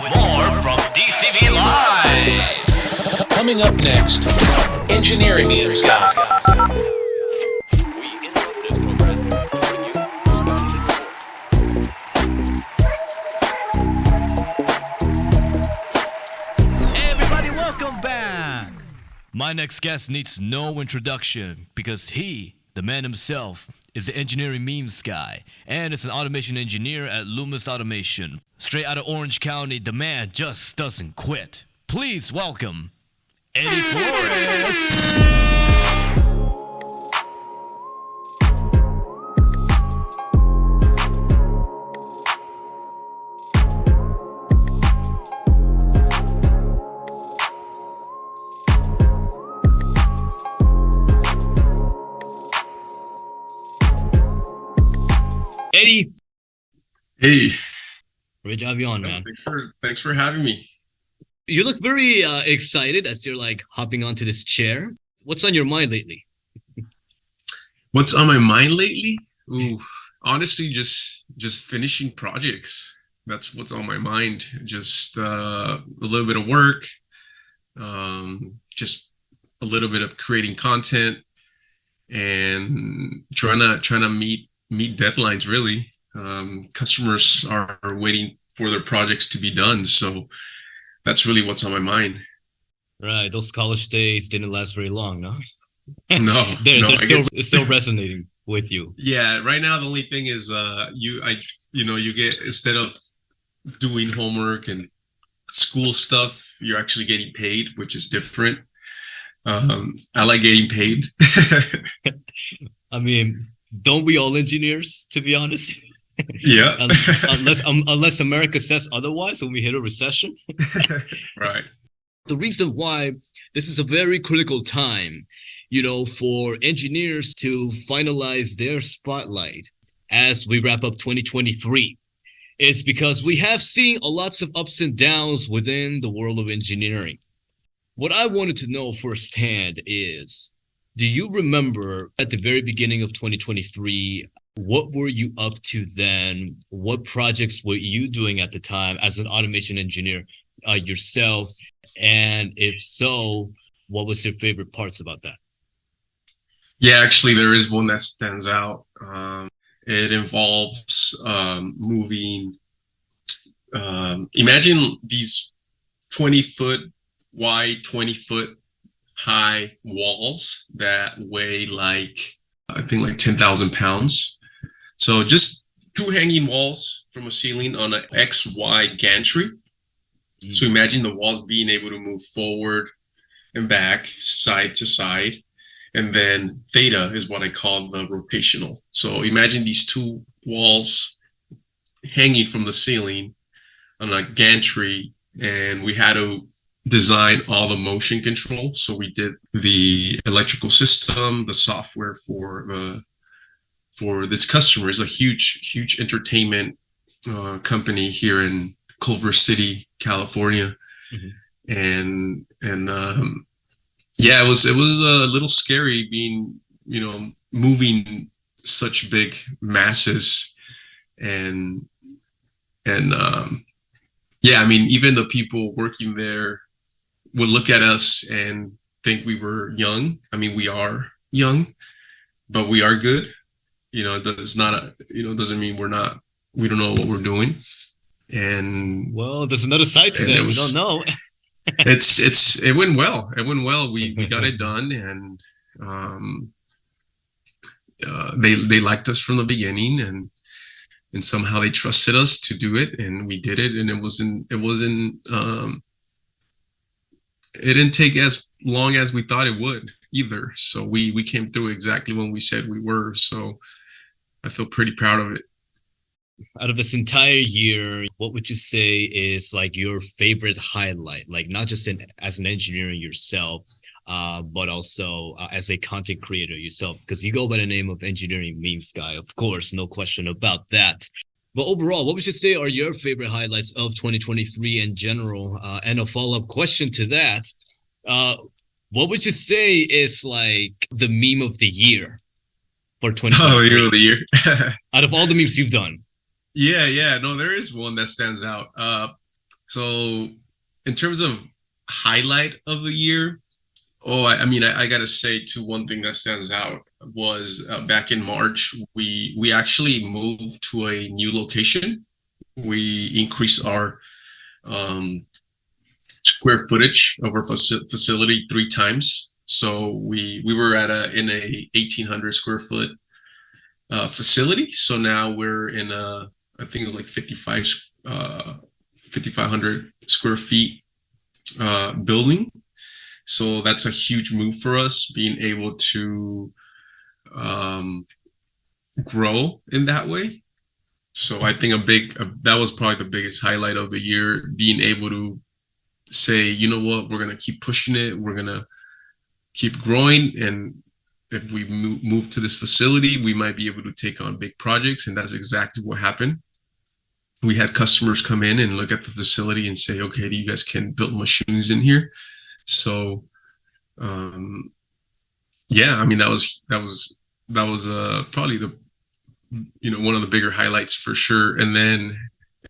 with more from DCB Live. Coming up next, Engineering Memes Guy. Everybody, welcome back. My next guest needs no introduction because he, the man himself, is the engineering memes guy and is an automation engineer at Loomis Automation. Straight out of Orange County, the man just doesn't quit. Please welcome Eddie Flores. Eddie. Hey. Great job you on, man. Thanks for having me. You look very excited as you're like hopping onto this chair. What's on your mind lately? What's on my mind lately? Ooh, honestly, just finishing projects. That's what's on my mind. Just a little bit of work, just a little bit of creating content, and trying to meet deadlines. Really, customers are waiting for their projects to be done, so that's really what's on my mind. Right, those college days didn't last very long, no? No, they're still resonating with you. Yeah, right now the only thing is you get, instead of doing homework and school stuff, you're actually getting paid, which is different. I like getting paid. I mean, don't we all engineers, to be honest? Yeah. unless America says otherwise when we hit a recession. Right. The reason why this is a very critical time, for engineers to finalize their spotlight as we wrap up 2023 is because we have seen lots of ups and downs within the world of engineering. What I wanted to know firsthand is, do you remember at the very beginning of 2023, what were you up to then? What projects were you doing at the time as an automation engineer yourself? And if so, what was your favorite parts about that? Yeah, actually, there is one that stands out. It involves moving. Imagine these 20-foot wide, 20-foot high walls that weigh I think 10,000 pounds. So just two hanging walls from a ceiling on an XY gantry. So imagine the walls being able to move forward and back, side to side. And then theta is what I call the rotational. So imagine these two walls hanging from the ceiling on a gantry, and we had to design all the motion control. So we did the electrical system, the software for this customer. Is a huge entertainment company here in Culver City, California. Mm-hmm. And yeah, it was a little scary being, moving such big masses, and yeah, I mean, even the people working there would look at us and think we were young. I mean, we are young, but we are good. It's not doesn't mean we don't know what we're doing. And well, there's another side to that. We don't know. It went well. We got it done, and they liked us from the beginning, and somehow they trusted us to do it, and we did it. And it didn't take as long as we thought it would either. So we came through exactly when we said we were. So I feel pretty proud of it. Out of this entire year, what would you say is your favorite highlight? Not just as an engineer yourself, but also as a content creator yourself, because you go by the name of Engineering Memes Guy, of course, no question about that. But overall, what would you say are your favorite highlights of 2023 in general? And a follow-up question to that, what would you say is the meme of the year for 2023? Oh, meme of the year. Out of all the memes you've done. Yeah. No, there is one that stands out. So in terms of highlight of the year, I mean, I gotta say too, one thing that stands out was back in March, we actually moved to a new location. We increased our um, square footage of our facility 3 times. So we were at a 1,800 square foot facility. So now we're in a, I think it was like 5,500 square feet building. So that's a huge move for us, being able to um, grow in that way. So I think that was probably the biggest highlight of the year, being able to say, you know what, we're going to keep pushing it. We're going to keep growing. And if we move to this facility, we might be able to take on big projects. And that's exactly what happened. We had customers come in and look at the facility and say, okay, you guys can build machines in here. So, yeah, I mean, that was probably one of the bigger highlights for sure. And then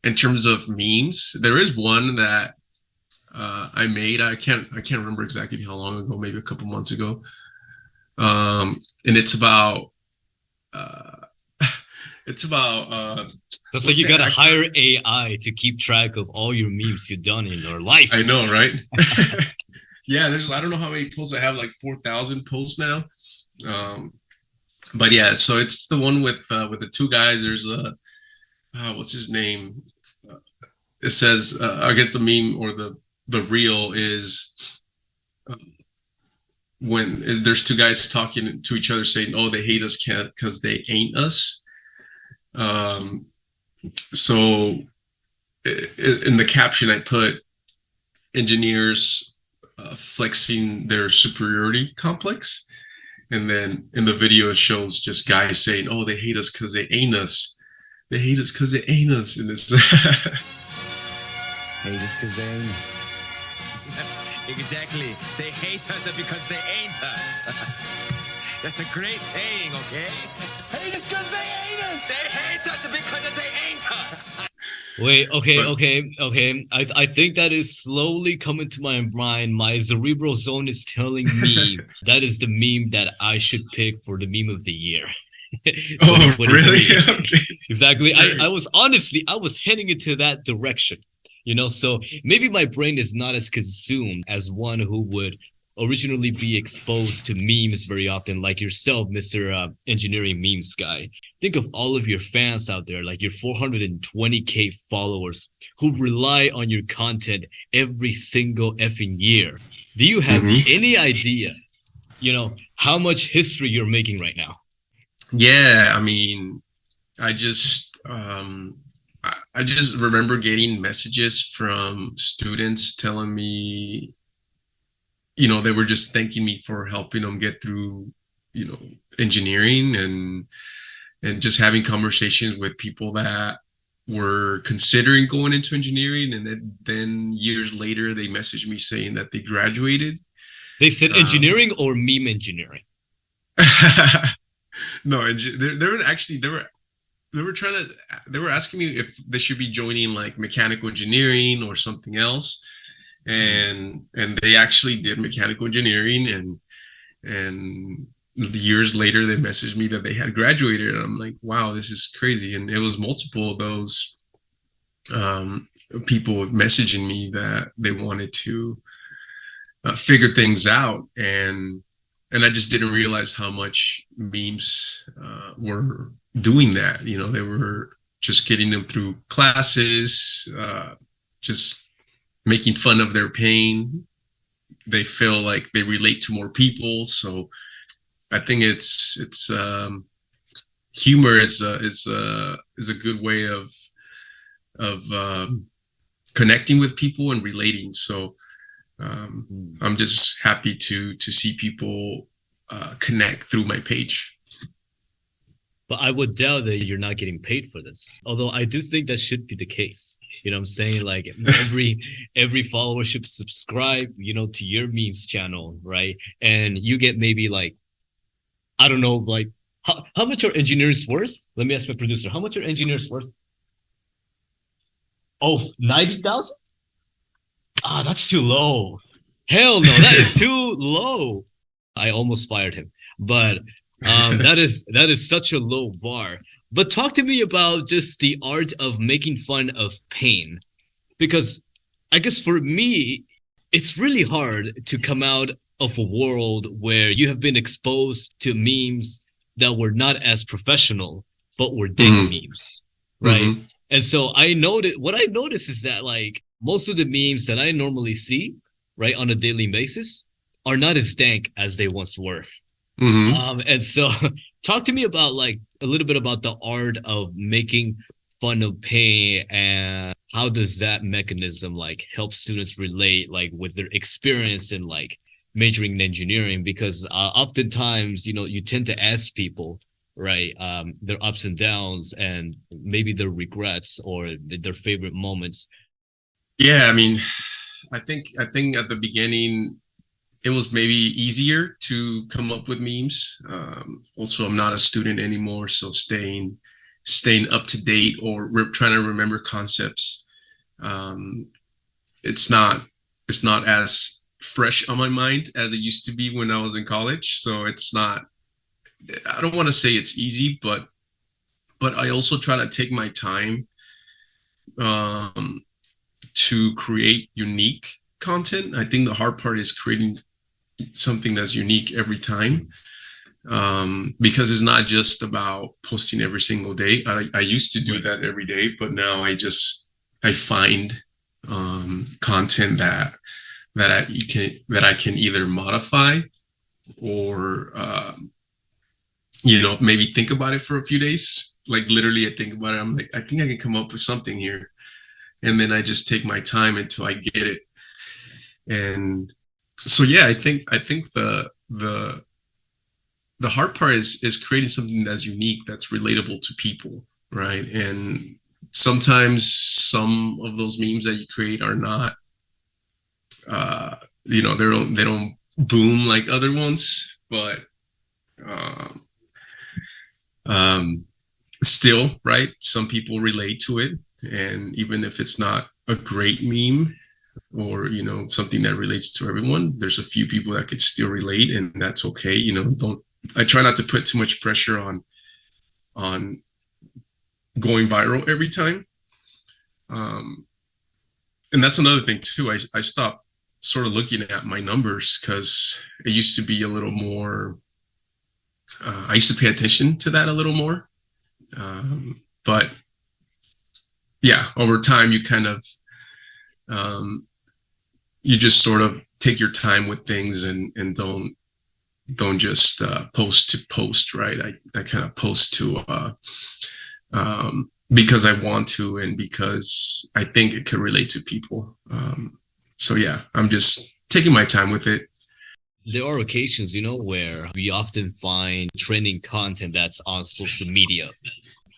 in terms of memes, there is one that I made. I can't remember exactly how long ago, maybe a couple months ago. And it's about it's about So it's like you gotta hire AI to keep track of all your memes you've done in your life. I know, right? Yeah, I don't know how many posts I have, like 4,000 posts now. But yeah, so it's the one with the two guys. There's what's his name? It says, I guess the meme or the reel is there's two guys talking to each other saying, "Oh, they hate us because they ain't us." So in the caption, I put engineers flexing their superiority complex. And then in the video, it shows just guys saying, "Oh, they hate us because they ain't us. They hate us because they ain't us." And it's hate us because they ain't us. Exactly. They hate us because they ain't us. That's a great saying, okay? Hate us because they ain't us. They hate us because they ain't us. Wait, okay. I think that is slowly coming to my mind. My cerebral zone is telling me that is the meme that I should pick for the meme of the year. Oh, really? Okay. Exactly. I was heading into that direction, so maybe my brain is not as consumed as one who would originally be exposed to memes very often, like yourself, Mr. Engineering Memes Guy. Think of all of your fans out there, like your 420K followers who rely on your content every single effing year. Do you have any idea, how much history you're making right now? Yeah, I mean, I just remember getting messages from students telling me, they were just thanking me for helping them get through, engineering and just having conversations with people that were considering going into engineering. And then years later, they messaged me saying that they graduated. They said engineering or meme engineering? No, they were asking me if they should be joining like mechanical engineering or something else. And they actually did mechanical engineering, and years later they messaged me that they had graduated, and I'm like, wow, this is crazy. And it was multiple of those people messaging me that they wanted to figure things out, and I just didn't realize how much memes were doing that. They were just getting them through classes, just making fun of their pain. They feel like they relate to more people. So I think it's humor is a good way of connecting with people and relating. So I'm just happy to see people connect through my page. But I would doubt that you're not getting paid for this. Although I do think that should be the case. You know what I'm saying? Like every follower should subscribe, to your memes channel, right? And you get maybe like, I don't know, like how much are engineers worth? Let me ask my producer, how much are engineers worth? Oh, 90,000? Ah, that's too low. Hell no, that is too low. I almost fired him. But that is such a low bar. But talk to me about just the art of making fun of pain. Because I guess for me, it's really hard to come out of a world where you have been exposed to memes that were not as professional, but were dank Mm-hmm. memes, right? Mm-hmm. And so what I notice is that like most of the memes that I normally see, right, on a daily basis are not as dank as they once were. Mm-hmm. And so talk to me about like a little bit about the art of making fun of pain and how does that mechanism like help students relate like with their experience in like majoring in engineering because oftentimes you tend to ask people right their ups and downs and maybe their regrets or their favorite moments. Yeah, I mean, I think at the beginning it was maybe easier to come up with memes. Also, I'm not a student anymore, so staying up to date or trying to remember concepts, um, it's not it's not as fresh on my mind as it used to be when I was in college. So it's not. I don't want to say it's easy, but I also try to take my time um, to create unique content. I think the hard part is creating something that's unique every time, because it's not just about posting every single day. I used to do that every day, but now I find content that I can either modify or maybe think about it for a few days. Like literally, I think about it. I'm like, I think I can come up with something here, and then I just take my time until I get it. And so yeah, I think the hard part is creating something that's unique, that's relatable to people, right? And sometimes some of those memes that you create are not, uh, they don't boom like other ones, but um, um, still, right? Some people relate to it, and even if it's not a great meme or something that relates to everyone, there's a few people that could still relate, and that's okay. Don't I try not to put too much pressure on going viral every time. Um, and that's another thing too. I stopped sort of looking at my numbers because it used to be a little more. I used to pay attention to that a little more, but yeah, over time you kind of um, you just sort of take your time with things and don't just post to post, right? I kind of post to because I want to and because I think it could relate to people. So yeah, I'm just taking my time with it. There are occasions where we often find trending content that's on social media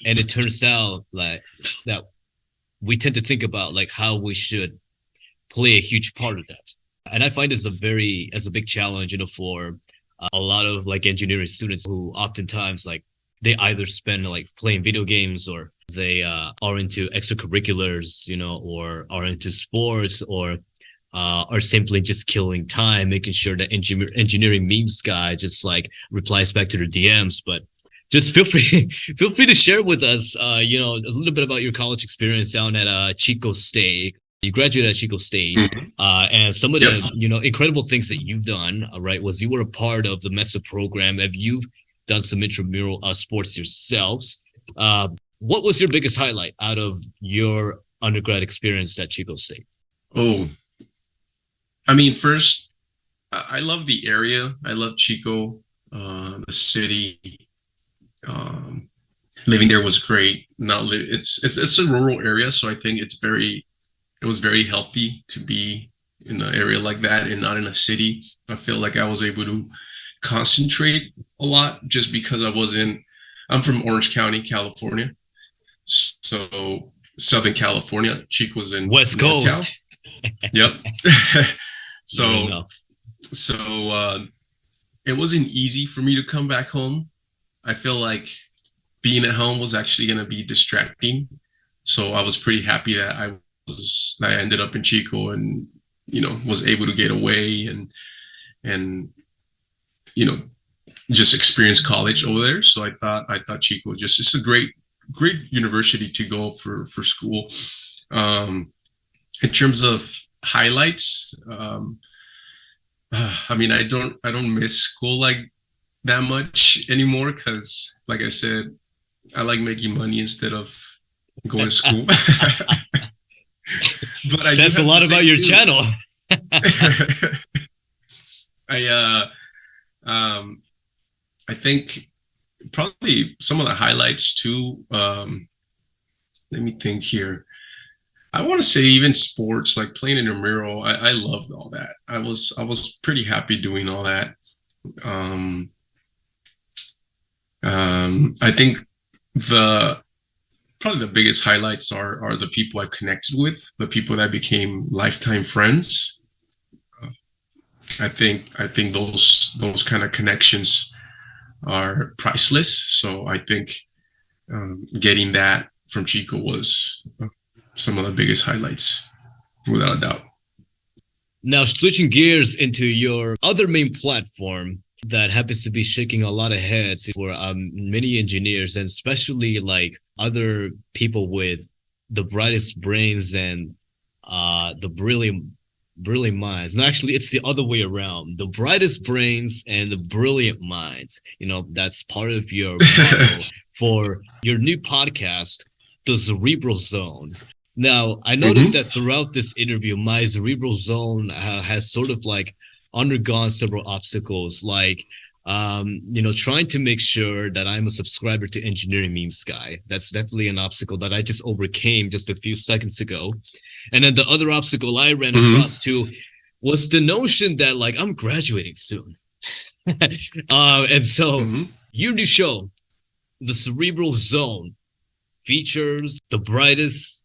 and it turns out like that we tend to think about like how we should play a huge part of that. And I find this as a big challenge, for a lot of like engineering students who oftentimes like they either spend like playing video games or they are into extracurriculars, or are into sports or are simply just killing time, making sure that engineering memes guy just like replies back to their DMs. But just feel free feel free to share with us, a little bit about your college experience down at Chico State. You graduated at Chico State, Mhm. and some of Yep. the incredible things that you've done, right? Was you were a part of the MESA program. Have you done some intramural sports yourselves? What was your biggest highlight out of your undergrad experience at Chico State? Oh, I mean, first, I love the area. I love Chico, the city. Um, Living there was great. Not li- it's a rural area, so I think it was very healthy to be in an area like that and not in a city. I feel like I was able to concentrate a lot just because I'm from Orange County, California. So Southern California. Chico's in West NorCal. Coast. Yep. You don't so know. so it wasn't easy for me to come back home. I feel like being at home was actually going to be distracting. So I was pretty happy that I ended up in Chico, and was able to get away and just experience college over there. So I thought Chico was just, it's a great university to go for school. In terms of highlights, I mean, I don't miss school like that much anymore, because like I said, I like making money instead of going to school. But I says a lot about your channel. I think probably some of the highlights too. Let me think here. I want to say even sports, like playing intramural. I loved all that. I was pretty happy doing all that. I think probably the biggest highlights are the people I connected with, the people that became lifetime friends. I think those kind of connections are priceless. So I think getting that from Chico was some of the biggest highlights, without a doubt. Now, switching gears into your other main platform that happens to be shaking a lot of heads for many engineers, and especially like other people with the brightest brains and the brilliant minds. No, actually, it's the other way around. The brightest brains and the brilliant minds. That's part of your motto for your new podcast, The Cerebral Zone. Now, I noticed that throughout this interview, my cerebral zone has sort of like undergone several obstacles, like, trying to make sure that I'm a subscriber to Engineering Memes Guy. That's definitely an obstacle that I just overcame just a few seconds ago. And then the other obstacle I ran across too was the notion that like I'm graduating soon. And so your new show, The Cerebral Zone, features the brightest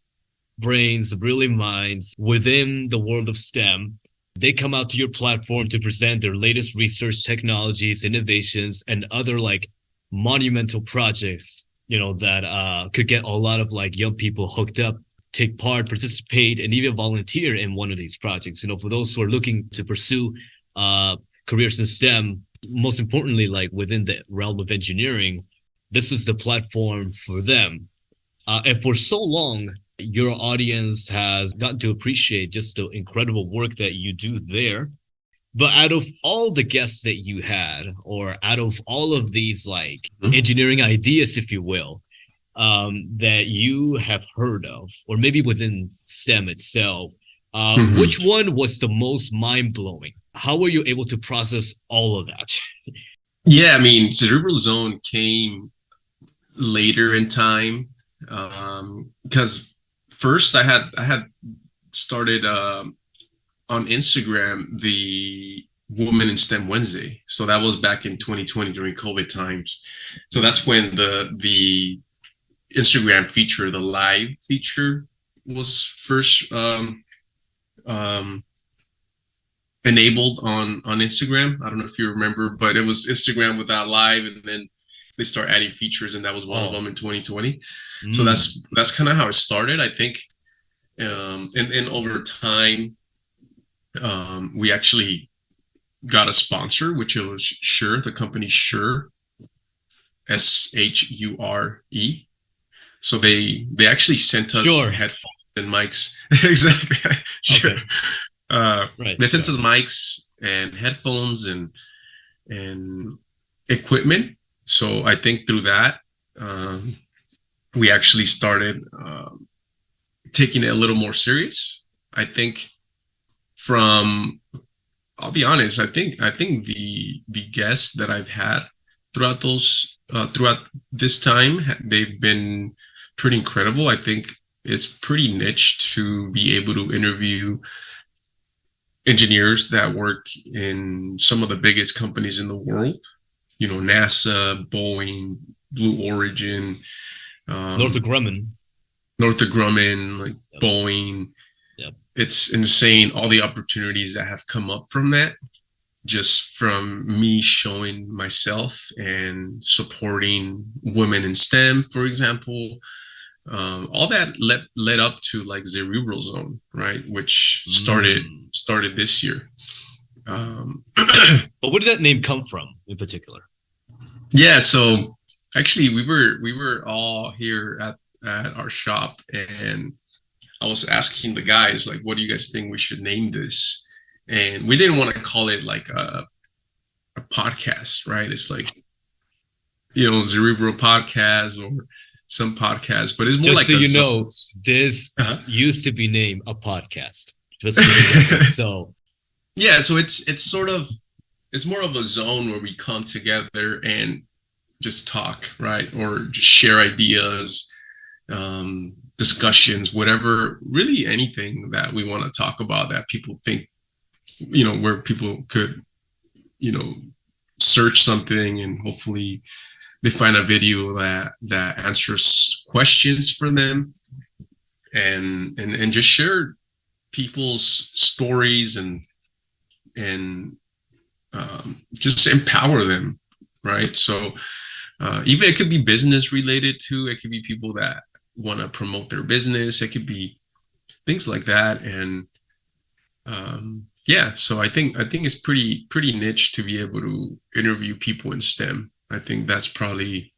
brains, brilliant minds within the world of STEM. They come out to your platform to present their latest research, technologies, innovations, and other like monumental projects, that could get a lot of like young people hooked up, take part, participate, and even volunteer in one of these projects. For those who are looking to pursue careers in STEM, most importantly, like within the realm of engineering, this is the platform for them. And for so long, your audience has gotten to appreciate just the incredible work that you do there. But out of all the guests that you had, or out of all of these like engineering ideas, if you will, that you have heard of, or maybe within STEM itself, which one was the most mind-blowing? How were you able to process all of that? Yeah, I mean, Cerebral Zone came later in time, because first I had started on Instagram the Women in STEM Wednesday. So that was back in 2020 during COVID times. So that's when the Instagram feature, the live feature, was first enabled on Instagram. I don't know if you remember, but it was Instagram without live, and then they start adding features, and that was one of them in 2020. So that's kind of how it started, I think. And over time, we actually got a sponsor, which was Shure, the company Shure, SHURE. So they actually sent us headphones and mics. Exactly. Sure. Right. They sent us mics and headphones and equipment. So I think through that, we actually started taking it a little more serious. I think I'll be honest, I think the guests that I've had throughout this time, they've been pretty incredible. I think it's pretty niche to be able to interview engineers that work in some of the biggest companies in the world. NASA, Boeing, Blue Origin, Northrop Grumman, like Boeing. Yep. It's insane, all the opportunities that have come up from that, just from me showing myself and supporting women in STEM, for example. all that led up to like Cerebral Zone, right, which started this year. But where did that name come from in particular? Yeah, so actually we were all here at our shop, and I was asking the guys, like, what do you guys think we should name this? And we didn't want to call it like a podcast, right? It's like, Cerebral podcast or some podcast, but it's more Just like so you know, this used to be named a podcast. Just so yeah, so it's more of a zone where we come together and just talk, right? Or just share ideas, discussions, whatever, really anything that we want to talk about that people think, where people could, search something and hopefully they find a video that answers questions for them, and just share people's stories and just empower them, right? So even it could be business related too. It could be people that want to promote their business. It could be things like that. And yeah, so I think it's pretty niche to be able to interview people in STEM. I think that's probably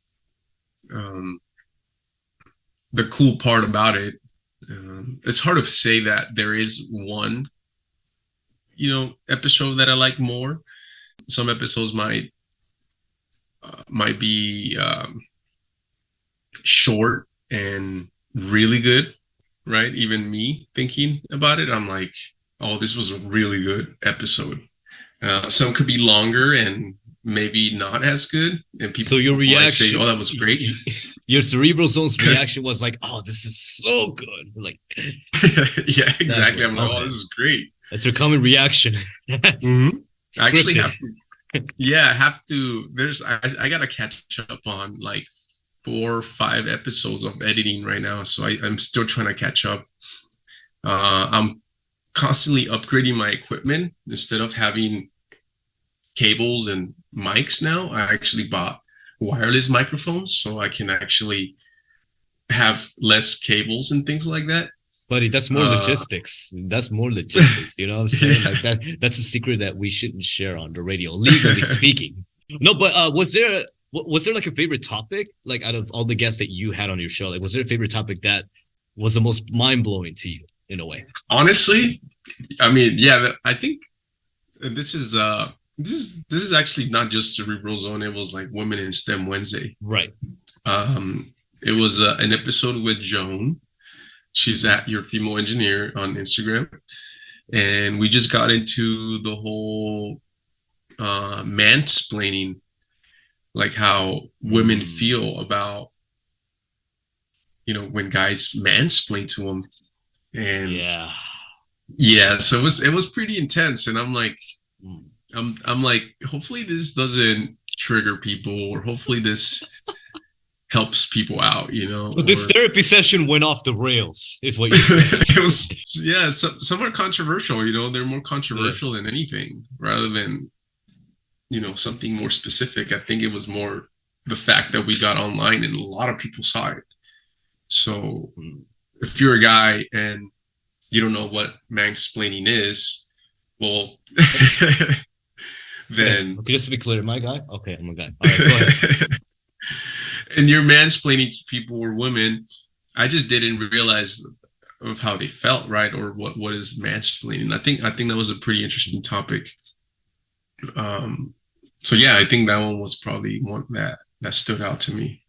the cool part about it. It's hard to say that there is one, episode that I like more. Some episodes might be short and really good, right? Even me thinking about it, I'm like, oh, this was a really good episode. Some could be longer and maybe not as good, and people so your reaction, say, oh, that was great. Your Cerebral Zone's reaction was like, oh, this is so good. Like, yeah, exactly. I'm like, okay. oh, this is great. That's your common reaction. Mm-hmm. I actually have to I gotta catch up on like 4 or 5 episodes of editing right now, so I'm still trying to catch up. I'm constantly upgrading my equipment. Instead of having cables and mics now, I actually bought wireless microphones, so I can actually have less cables and things like that. Buddy, that's more logistics. That's more logistics. You know what I'm saying? Yeah. Like that's a secret that we shouldn't share on the radio, legally speaking. No, but was there like a favorite topic? Like out of all the guests that you had on your show, like was there a favorite topic that was the most mind blowing to you in a way? Honestly, I mean, yeah, I think this is actually not just Cerebral Zone. It was like Women in STEM Wednesday. Right. It was an episode with Joan. She's at Your Female Engineer on Instagram. And we just got into the whole mansplaining, like how women feel about, when guys mansplain to them. And yeah, so it was pretty intense. And I'm like, I'm like, hopefully this doesn't trigger people, or hopefully this helps people out, So this therapy session went off the rails, is what you're saying. It was, yeah. Some are controversial, they're more controversial than anything, rather than, something more specific. I think it was more the fact that we got online and a lot of people saw it. So if you're a guy and you don't know what mansplaining is, well, then okay, just to be clear, am I a guy? Okay, I'm a guy. All right, go ahead. And you're mansplaining to people or women. I just didn't realize of how they felt, right? Or what is mansplaining. I think that was a pretty interesting topic. So yeah, I think that one was probably one that stood out to me.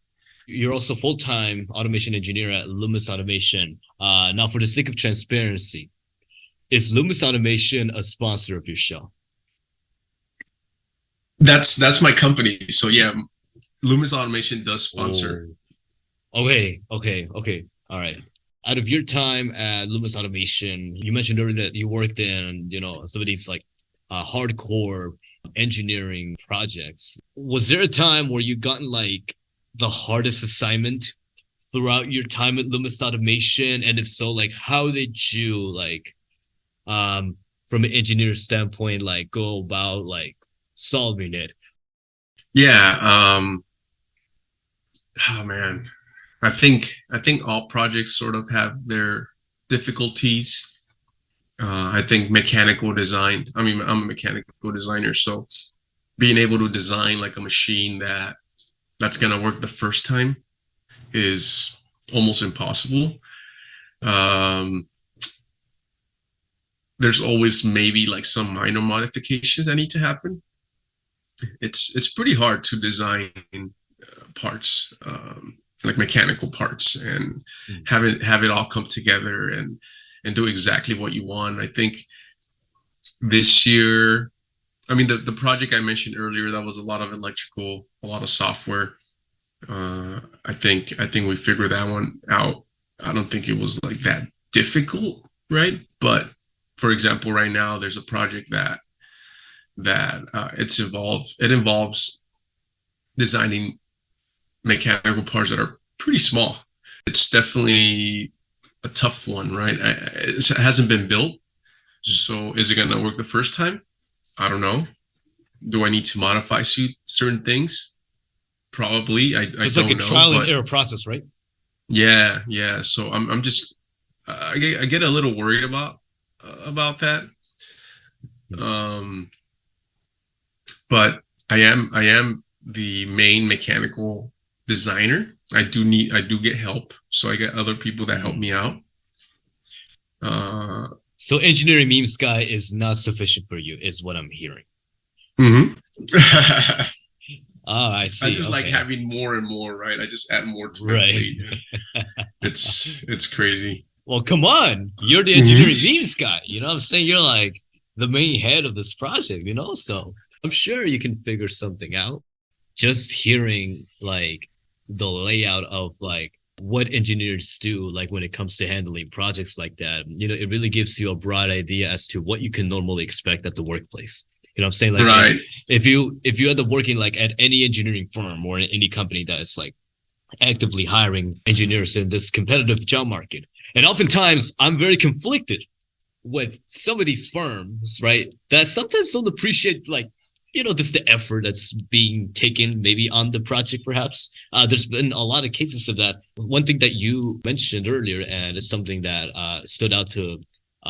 You're also full-time automation engineer at Loomis Automation. Now, for the sake of transparency, is Loomis Automation a sponsor of your show? That's my company. So yeah, Loomis Automation does sponsor. Okay. All right. Out of your time at Loomis Automation, you mentioned earlier that you worked in, some of these like hardcore engineering projects. Was there a time where you gotten like the hardest assignment throughout your time at Loomis Automation? And if so, like how did you like from an engineer standpoint, like go about like solving it? Yeah. Oh man. I think all projects sort of have their difficulties. I think mechanical design. I mean, I'm a mechanical designer, so being able to design like a machine that's gonna work the first time is almost impossible. Um, there's always maybe like some minor modifications that need to happen. It's pretty hard to design parts, like mechanical parts, and have it all come together and do exactly what you want. I think this year, I mean, the project I mentioned earlier, that was a lot of electrical, a lot of software. I think we figured that one out. I don't think it was like that difficult, right? But for example, right now there's a project that it involves designing mechanical parts that are pretty small. It's definitely a tough one, right? It hasn't been built, so is it going to work the first time? I don't know. Do I need to modify certain things? Probably. I It's don't like a know, trial and but error process, right? yeah. So I'm just I get a little worried about that. Um, but I am the main mechanical designer. I do get help, so I get other people that help me out. So engineering memes guy is not sufficient for you, is what I'm hearing. Mhm. Oh, I see. I just like Okay. having more and more, right? I just add more to my Right. plate. It's crazy. Well, come on. You're the engineering memes guy. You know what I'm saying? You're like the main head of this project, you know? So I'm sure you can figure something out. Just hearing like the layout of like what engineers do, like when it comes to handling projects like that, you know, it really gives you a broad idea as to what you can normally expect at the workplace. You know what I'm saying? Like Right. if you end up working like at any engineering firm or any company that is like actively hiring engineers in this competitive job market. And oftentimes I'm very conflicted with some of these firms, right? That sometimes don't appreciate like, you know, just the effort that's being taken maybe on the project, perhaps. There's been a lot of cases of that. One thing that you mentioned earlier, and it's something that stood out to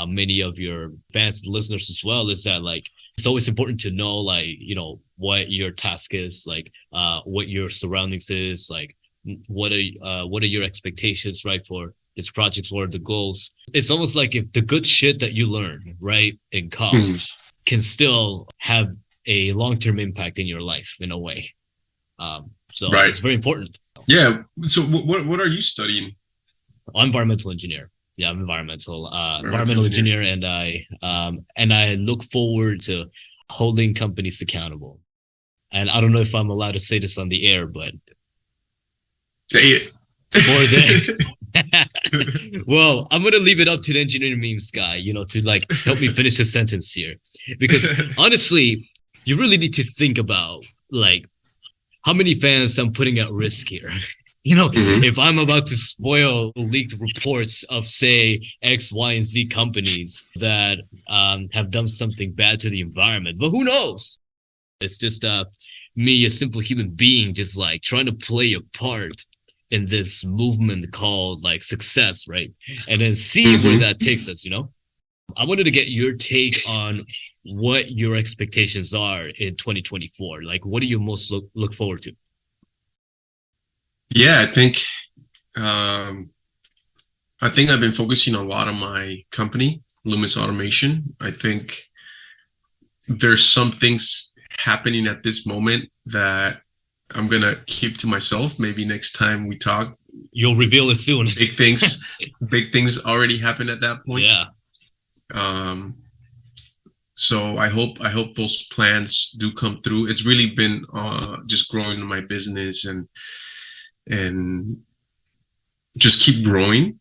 many of your fans and listeners as well, is that like it's always important to know like, you know, what your task is, like what your surroundings is, like what are your expectations, right, for this project or the goals. It's almost like if the good shit that you learn right in college can still have a long-term impact in your life in a way. So Right. it's very important. Yeah. So what are you studying? I'm environmental engineer. Yeah, I'm environmental Environmental engineer, and I look forward to holding companies accountable. And I don't know if I'm allowed to say this on the air, but Say it. for them. Well, I'm gonna leave it up to the engineering memes guy, you know, to like help me finish the sentence here, because honestly, you really need to think about like how many fans I'm putting at risk here. You know, if I'm about to spoil leaked reports of, say, X, Y, and Z companies that have done something bad to the environment, but who knows? It's just me, a simple human being, just like trying to play a part in this movement called like success, right? And then see where that takes us, you know? I wanted to get your take on what your expectations are in 2024. Like, what do you most look forward to? Yeah, I think I've been focusing a lot on my company, Loomis Automation. I think there's some things happening at this moment that I'm gonna keep to myself. Maybe next time we talk, you'll reveal it soon. Big things already happened at that point. Yeah. So I hope those plans do come through. It's really been just growing my business and just keep growing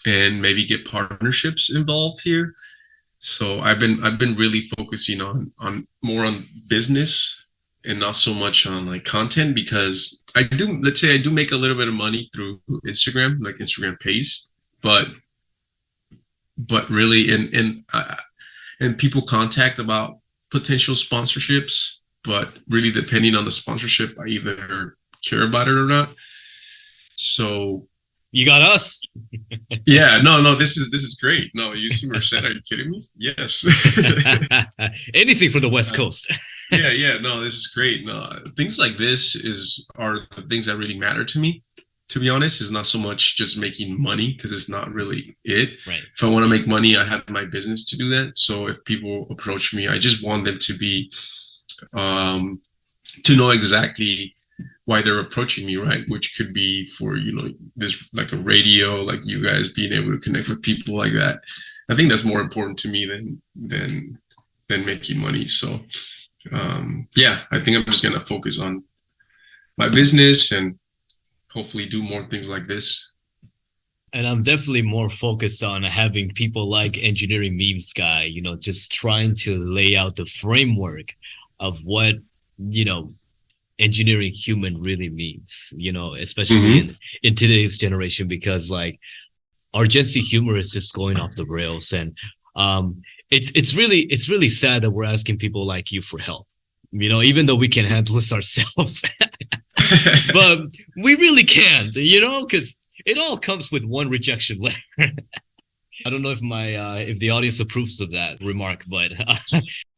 and maybe get partnerships involved here. So I've been really focusing on more on business and not so much on like content, because let's say I do make a little bit of money through Instagram, like Instagram pays, but really and people contact about potential sponsorships, but really depending on the sponsorship, I either care about it or not. So You got us. yeah, no, this is great. No, you see Merced, are you kidding me? Yes. Anything from the West Coast. Yeah, no, this is great. No, things like this are the things that really matter to me. To be honest, is not so much just making money, because it's not really it. Right. If I want to make money, I have my business to do that. So if people approach me, I just want them to be to know exactly why they're approaching me, right? Which could be for, this, like a radio, like you guys being able to connect with people like that. I think that's more important to me than making money. So yeah, I think I'm just gonna focus on my business and hopefully do more things like this. And I'm definitely more focused on having people like Engineering Memes Guy, just trying to lay out the framework of what, engineering human really means, especially in today's generation, because like our Gen Z humor is just going off the rails. And it's really sad that we're asking people like you for help, even though we can handle this ourselves. But we really can't, because it all comes with one rejection letter. I don't know if the audience approves of that remark, but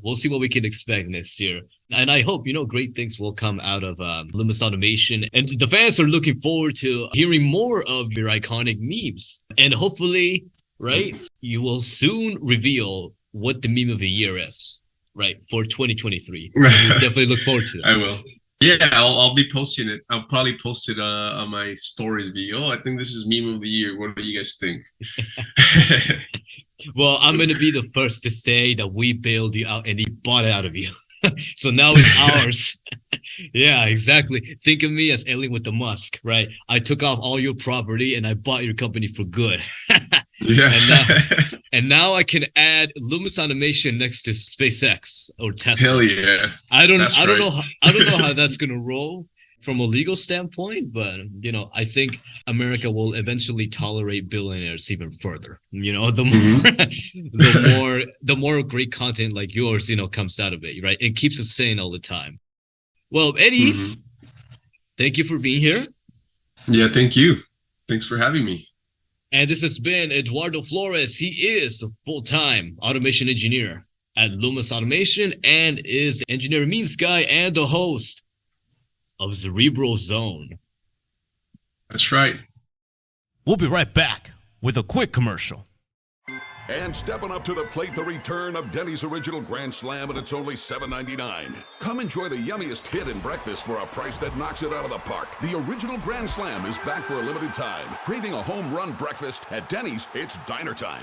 we'll see what we can expect next year. And I hope, great things will come out of Loomis Automation. And the fans are looking forward to hearing more of your iconic memes. And hopefully, right, you will soon reveal what the meme of the year is, right, for 2023. We definitely look forward to it. I will. Yeah, I'll be posting it. I'll probably post it on my stories video. I think this is meme of the year. What do you guys think? Well, I'm going to be the first to say that we bailed you out and he bought it out of you. So now it's ours. Yeah, exactly. Think of me as Alien with the Musk, right? I took off all your property and I bought your company for good. Yeah. And now I can add Loomis Automation next to SpaceX or Tesla. Hell yeah. I don't know how that's gonna roll from a legal standpoint, but I think America will eventually tolerate billionaires even further. The more great content like yours, comes out of it, right? It keeps us sane all the time. Well, Eddie, thank you for being here. Yeah, thank you. Thanks for having me. And this has been Eduardo Flores. He is a full-time automation engineer at Loomis Automation and is the Engineering Memes Guy and the host of Cerebral Zone. That's right. We'll be right back with a quick commercial. And stepping up to the plate, the return of Denny's Original Grand Slam, and it's only $7.99. Come enjoy the yummiest hit in breakfast for a price that knocks it out of the park. The Original Grand Slam is back for a limited time. Craving a home run breakfast? At Denny's, it's diner time.